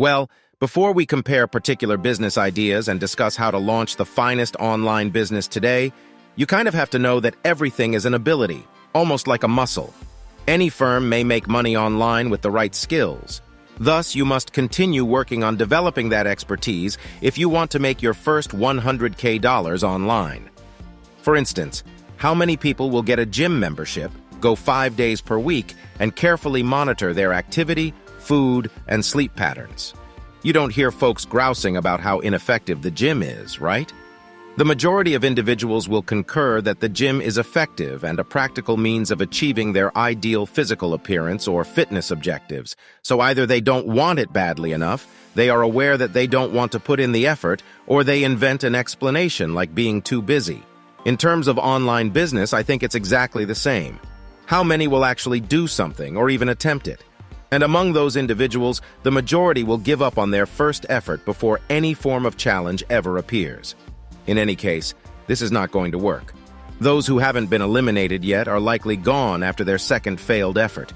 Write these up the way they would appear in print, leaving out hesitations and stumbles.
Well, before we compare particular business ideas and discuss how to launch the finest online business today, you kind of have to know that everything is an ability, almost like a muscle. Any firm may make money online with the right skills. Thus, you must continue working on developing that expertise if you want to make your first $100K online. For instance, how many people will get a gym membership, go 5 days per week, and carefully monitor their activity, food, and sleep patterns? You don't hear folks grousing about how ineffective the gym is, right? The majority of individuals will concur that the gym is effective and a practical means of achieving their ideal physical appearance or fitness objectives. So either they don't want it badly enough, they are aware that they don't want to put in the effort, or they invent an explanation like being too busy. In terms of online business, I think it's exactly the same. How many will actually do something or even attempt it? And among those individuals, the majority will give up on their first effort before any form of challenge ever appears. In any case, this is not going to work. Those who haven't been eliminated yet are likely gone after their second failed effort.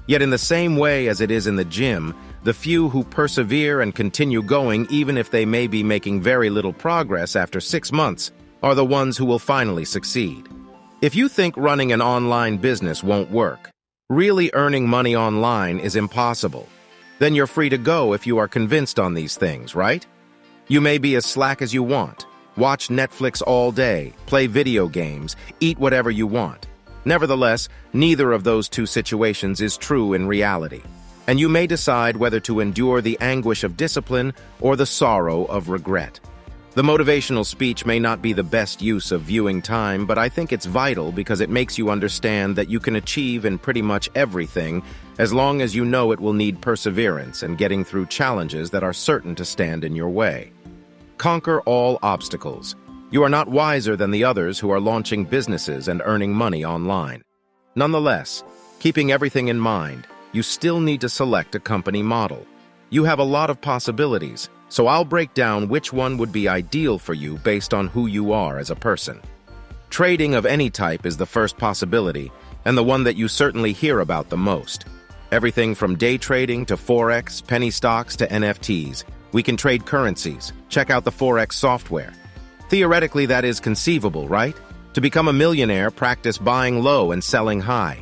Yet in the same way as it is in the gym, the few who persevere and continue going even if they may be making very little progress after 6 months are the ones who will finally succeed. If you think running an online business won't work, really earning money online is impossible, then you're free to go if you are convinced on these things, right? You may be as slack as you want, watch Netflix all day, play video games, eat whatever you want. Nevertheless, neither of those two situations is true in reality, and you may decide whether to endure the anguish of discipline or the sorrow of regret. The motivational speech may not be the best use of viewing time, but I think it's vital because it makes you understand that you can achieve in pretty much everything as long as you know it will need perseverance and getting through challenges that are certain to stand in your way. Conquer all obstacles. You are not wiser than the others who are launching businesses and earning money online. Nonetheless, keeping everything in mind, you still need to select a company model. You have a lot of possibilities, so I'll break down which one would be ideal for you based on who you are as a person. Trading of any type is the first possibility, and the one that you certainly hear about the most. Everything from day trading to Forex, penny stocks to NFTs. We can trade currencies. Check out the Forex software. Theoretically, that is conceivable, right? To become a millionaire, practice buying low and selling high.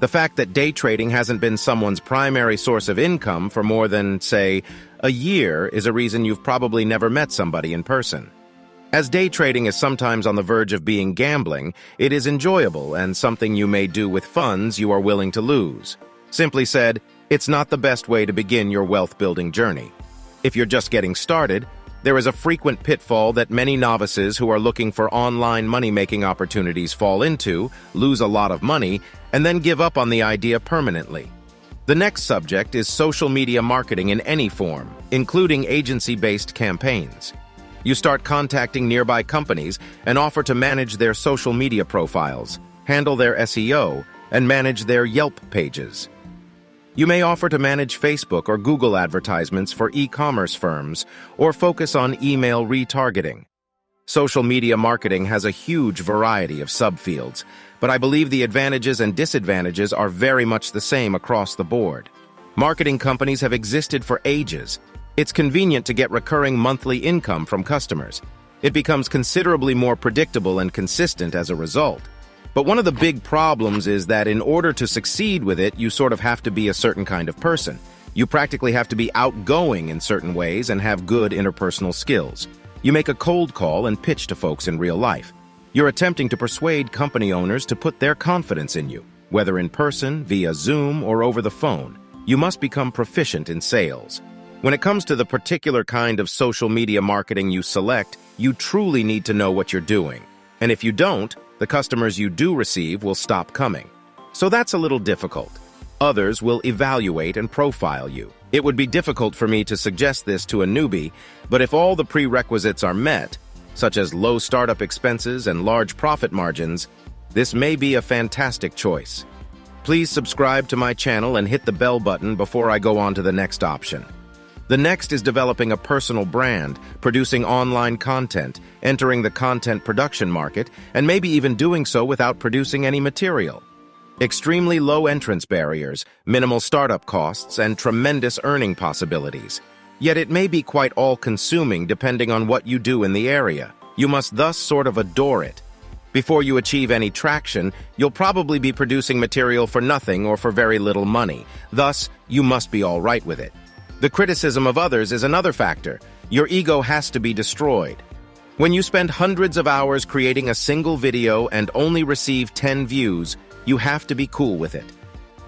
The fact that day trading hasn't been someone's primary source of income for more than, say, a year is a reason you've probably never met somebody in person. As day trading is sometimes on the verge of being gambling, it is enjoyable and something you may do with funds you are willing to lose. Simply said, it's not the best way to begin your wealth-building journey. If you're just getting started, there is a frequent pitfall that many novices who are looking for online money-making opportunities fall into, lose a lot of money, and then give up on the idea permanently. The next subject is social media marketing in any form, including agency-based campaigns. You start contacting nearby companies and offer to manage their social media profiles, handle their SEO, and manage their Yelp pages. You may offer to manage Facebook or Google advertisements for e-commerce firms or focus on email retargeting. Social media marketing has a huge variety of subfields, but I believe the advantages and disadvantages are very much the same across the board. Marketing companies have existed for ages. It's convenient to get recurring monthly income from customers. It becomes considerably more predictable and consistent as a result. But one of the big problems is that in order to succeed with it, you sort of have to be a certain kind of person. You practically have to be outgoing in certain ways and have good interpersonal skills. You make a cold call and pitch to folks in real life. You're attempting to persuade company owners to put their confidence in you, whether in person, via Zoom, or over the phone. You must become proficient in sales. When it comes to the particular kind of social media marketing you select, you truly need to know what you're doing. And if you don't, the customers you do receive will stop coming. So that's a little difficult. Others will evaluate and profile you. It would be difficult for me to suggest this to a newbie, but if all the prerequisites are met, such as low startup expenses and large profit margins, this may be a fantastic choice. Please subscribe to my channel and hit the bell button before I go on to the next option. The next is developing a personal brand, producing online content, entering the content production market, and maybe even doing so without producing any material. Extremely low entrance barriers, minimal startup costs, and tremendous earning possibilities. Yet it may be quite all-consuming depending on what you do in the area. You must thus sort of adore it. Before you achieve any traction, you'll probably be producing material for nothing or for very little money. Thus, you must be all right with it. The criticism of others is another factor. Your ego has to be destroyed. When you spend hundreds of hours creating a single video and only receive 10 views, you have to be cool with it.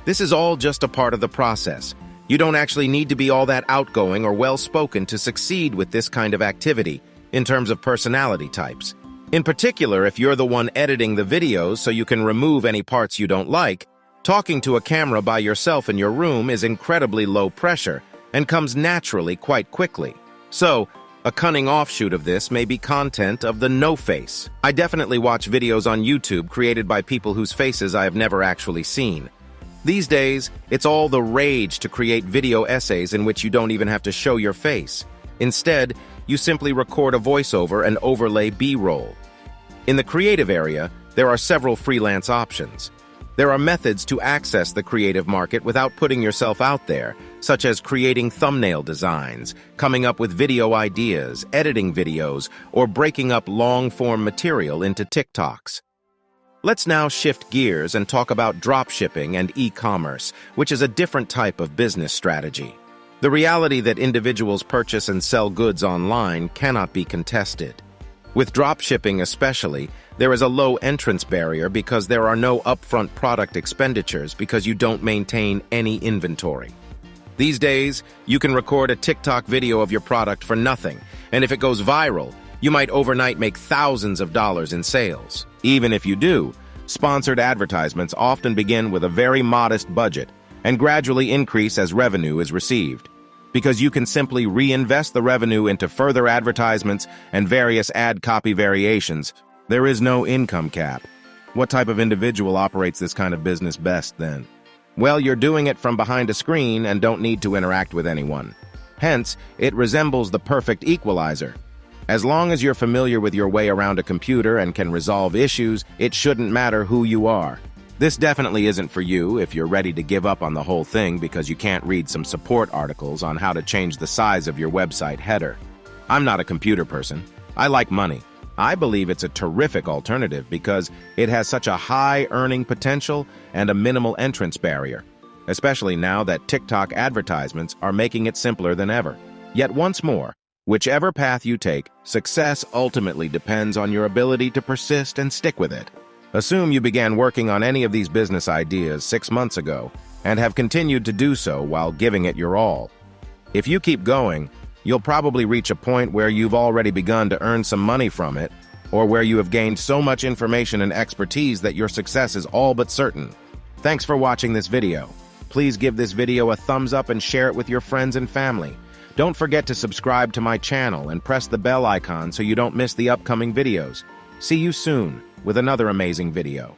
This is all just a part of the process. You don't actually need to be all that outgoing or well-spoken to succeed with this kind of activity in terms of personality types. In particular, if you're the one editing the videos so you can remove any parts you don't like, talking to a camera by yourself in your room is incredibly low pressure and comes naturally quite quickly. So, a cunning offshoot of this may be content of the no face. I definitely watch videos on YouTube created by people whose faces I have never actually seen. These days, it's all the rage to create video essays in which you don't even have to show your face. Instead, you simply record a voiceover and overlay B-roll. In the creative area, there are several freelance options. There are methods to access the creative market without putting yourself out there, such as creating thumbnail designs, coming up with video ideas, editing videos, or breaking up long-form material into TikToks. Let's now shift gears and talk about dropshipping and e-commerce, which is a different type of business strategy. The reality that individuals purchase and sell goods online cannot be contested. With dropshipping especially, there is a low entrance barrier because there are no upfront product expenditures because you don't maintain any inventory. These days, you can record a TikTok video of your product for nothing, and if it goes viral, you might overnight make thousands of dollars in sales. Even if you do, sponsored advertisements often begin with a very modest budget and gradually increase as revenue is received, because you can simply reinvest the revenue into further advertisements and various ad copy variations. There is no income cap. What type of individual operates this kind of business best, then? Well, you're doing it from behind a screen and don't need to interact with anyone. Hence, it resembles the perfect equalizer. As long as you're familiar with your way around a computer and can resolve issues, it shouldn't matter who you are. This definitely isn't for you if you're ready to give up on the whole thing because you can't read some support articles on how to change the size of your website header. I'm not a computer person. I like money. I believe it's a terrific alternative because it has such a high earning potential and a minimal entrance barrier, especially now that TikTok advertisements are making it simpler than ever. Yet once more, whichever path you take, success ultimately depends on your ability to persist and stick with it. Assume you began working on any of these business ideas 6 months ago and have continued to do so while giving it your all. If you keep going, you'll probably reach a point where you've already begun to earn some money from it, or where you have gained so much information and expertise that your success is all but certain. Thanks for watching this video. Please give this video a thumbs up and share it with your friends and family. Don't forget to subscribe to my channel and press the bell icon so you don't miss the upcoming videos. See you soon with another amazing video.